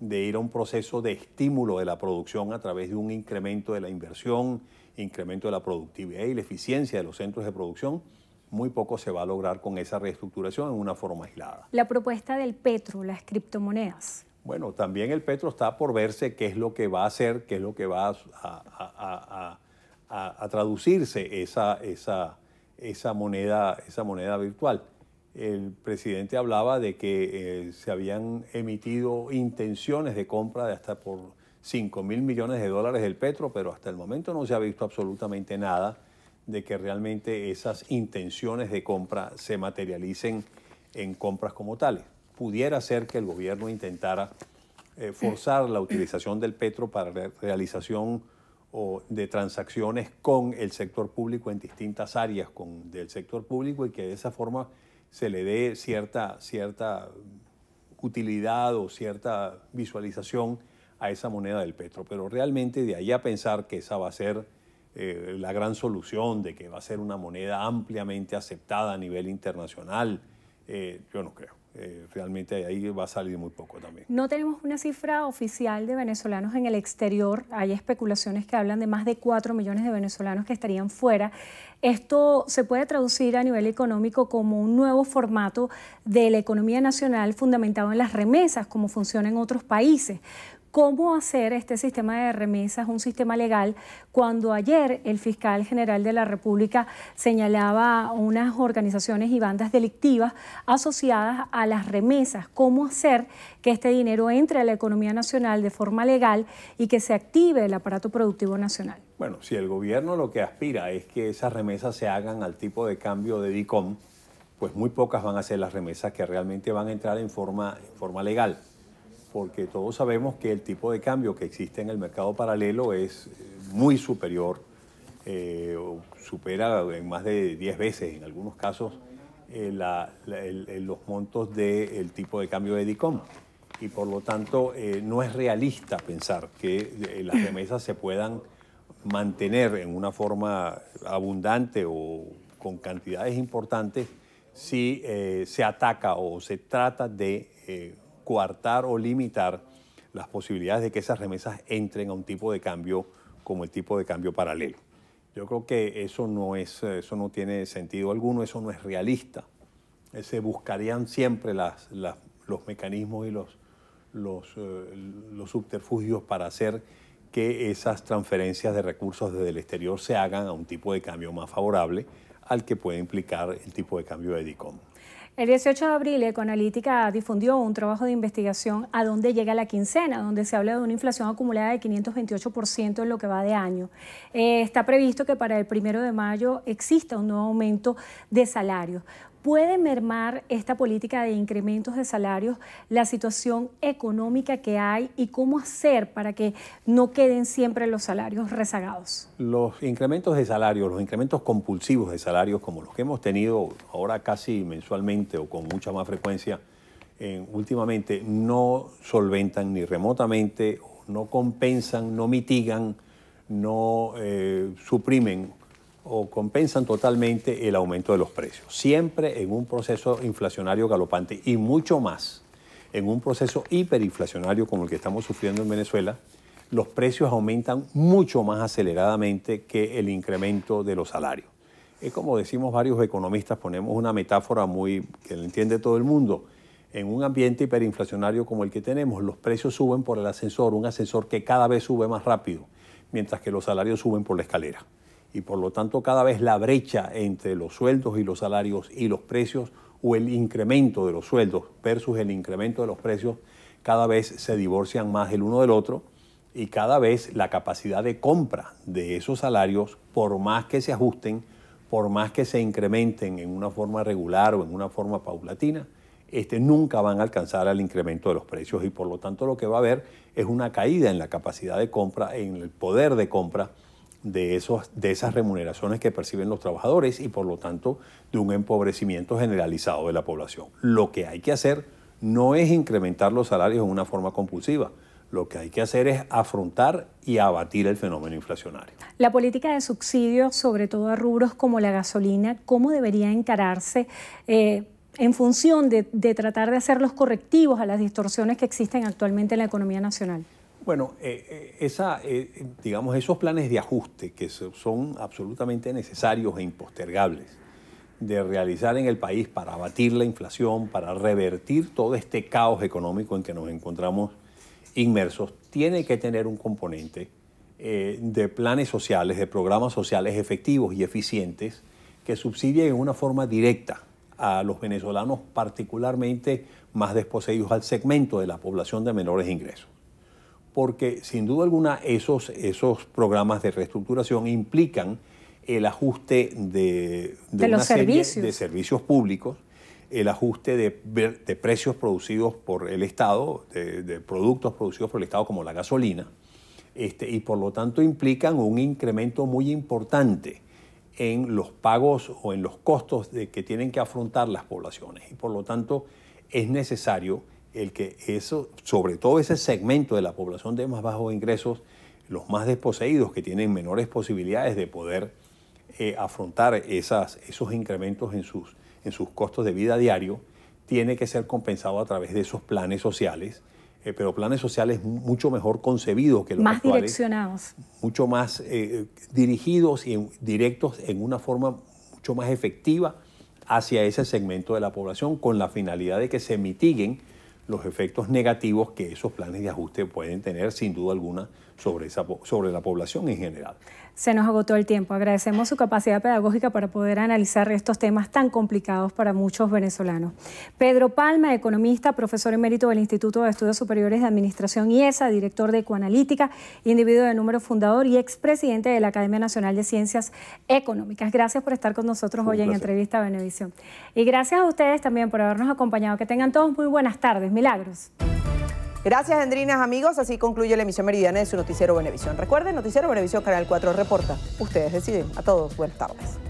de ir a un proceso de estímulo de la producción a través de un incremento de la inversión, incremento de la productividad y la eficiencia de los centros de producción, muy poco se va a lograr con esa reestructuración en una forma aislada. La propuesta del petro, las criptomonedas. Bueno, también el petro está por verse qué es lo que va a hacer, qué es lo que va a traducirse esa moneda virtual. El presidente hablaba de que se habían emitido intenciones de compra de hasta por $5.000 millones del petro, pero hasta el momento no se ha visto absolutamente nada de que realmente esas intenciones de compra se materialicen en compras como tales. Pudiera ser que el gobierno intentara forzar la utilización del petro para la realización de transacciones con el sector público en distintas áreas del sector público y que de esa forma se le dé cierta utilidad o cierta visualización a esa moneda del petro. Pero realmente de ahí a pensar que esa va a ser la gran solución, de que va a ser una moneda ampliamente aceptada a nivel internacional, yo no creo. realmente ahí va a salir muy poco también. No tenemos una cifra oficial de venezolanos en el exterior. Hay especulaciones que hablan de más de 4 millones de venezolanos que estarían fuera. Esto se puede traducir a nivel económico como un nuevo formato de la economía nacional fundamentado en las remesas, como funciona en otros países. ¿Cómo hacer este sistema de remesas un sistema legal cuando ayer el fiscal general de la República señalaba unas organizaciones y bandas delictivas asociadas a las remesas? ¿Cómo hacer que este dinero entre a la economía nacional de forma legal y que se active el aparato productivo nacional? Bueno, si el gobierno lo que aspira es que esas remesas se hagan al tipo de cambio de DICOM, pues muy pocas van a ser las remesas que realmente van a entrar en forma legal. Porque todos sabemos que el tipo de cambio que existe en el mercado paralelo es muy superior, supera en más de 10 veces en algunos casos los montos del tipo de cambio de DICOM. Y por lo tanto no es realista pensar que las remesas se puedan mantener en una forma abundante o con cantidades importantes si se ataca o se trata de coartar o limitar las posibilidades de que esas remesas entren a un tipo de cambio como el tipo de cambio paralelo. Yo creo que eso no tiene sentido alguno, eso no es realista. Se buscarían siempre los mecanismos y los subterfugios para hacer que esas transferencias de recursos desde el exterior se hagan a un tipo de cambio más favorable al que puede implicar el tipo de cambio de DICOM. El 18 de abril, Ecoanalítica difundió un trabajo de investigación a dónde llega la quincena, donde se habla de una inflación acumulada de 528% en lo que va de año. Está previsto que para el 1 de mayo exista un nuevo aumento de salarios. ¿Puede mermar esta política de incrementos de salarios la situación económica que hay y cómo hacer para que no queden siempre los salarios rezagados? Los incrementos de salarios, los incrementos compulsivos de salarios como los que hemos tenido ahora casi mensualmente o con mucha más frecuencia últimamente, no solventan ni remotamente, no compensan, no mitigan, no suprimen o compensan totalmente el aumento de los precios. Siempre en un proceso inflacionario galopante y mucho más en un proceso hiperinflacionario como el que estamos sufriendo en Venezuela, los precios aumentan mucho más aceleradamente que el incremento de los salarios. Es como decimos varios economistas, ponemos una metáfora que la entiende todo el mundo. En un ambiente hiperinflacionario como el que tenemos, los precios suben por el ascensor, un ascensor que cada vez sube más rápido, mientras que los salarios suben por la escalera. Y por lo tanto cada vez la brecha entre los sueldos y los salarios y los precios o el incremento de los sueldos versus el incremento de los precios cada vez se divorcian más el uno del otro y cada vez la capacidad de compra de esos salarios, por más que se ajusten, por más que se incrementen en una forma regular o en una forma paulatina, nunca van a alcanzar al incremento de los precios y por lo tanto lo que va a haber es una caída en la capacidad de compra, en el poder de compra de esas remuneraciones que perciben los trabajadores y por lo tanto de un empobrecimiento generalizado de la población. Lo que hay que hacer no es incrementar los salarios en una forma compulsiva, lo que hay que hacer es afrontar y abatir el fenómeno inflacionario. La política de subsidios, sobre todo a rubros como la gasolina, ¿cómo debería encararse en función de tratar de hacer los correctivos a las distorsiones que existen actualmente en la economía nacional? Bueno, digamos, esos planes de ajuste que son absolutamente necesarios e impostergables de realizar en el país para abatir la inflación, para revertir todo este caos económico en que nos encontramos inmersos, tiene que tener un componente de planes sociales, de programas sociales efectivos y eficientes que subsidien en una forma directa a los venezolanos, particularmente más desposeídos, al segmento de la población de menores ingresos. Porque sin duda alguna esos programas de reestructuración implican el ajuste de una serie de servicios públicos, el ajuste de precios producidos por el Estado, de productos producidos por el Estado como la gasolina, y por lo tanto implican un incremento muy importante en los pagos o en los costos que tienen que afrontar las poblaciones. Y por lo tanto es necesario sobre todo ese segmento de la población de más bajos ingresos, los más desposeídos que tienen menores posibilidades de poder afrontar esos incrementos en sus costos de vida diario, tiene que ser compensado a través de esos planes sociales, pero planes sociales mucho mejor concebidos que los más actuales. Direccionados. Mucho más dirigidos y directos en una forma mucho más efectiva hacia ese segmento de la población, con la finalidad de que se mitiguen los efectos negativos que esos planes de ajuste pueden tener, sin duda alguna, sobre la población en general. Se nos agotó el tiempo. Agradecemos su capacidad pedagógica para poder analizar estos temas tan complicados para muchos venezolanos. Pedro Palma, economista, profesor emérito del Instituto de Estudios Superiores de Administración IESA, director de Ecoanalítica, individuo de número fundador y expresidente de la Academia Nacional de Ciencias Económicas. Gracias por estar con nosotros hoy en Entrevista a Venevisión. Y gracias a ustedes también por habernos acompañado. Que tengan todos muy buenas tardes. Milagros. Gracias, Endrinas, amigos. Así concluye la emisión meridiana de su noticiero Venevisión. Recuerden, noticiero Venevisión, Canal 4 reporta. Ustedes deciden. A todos, buenas tardes.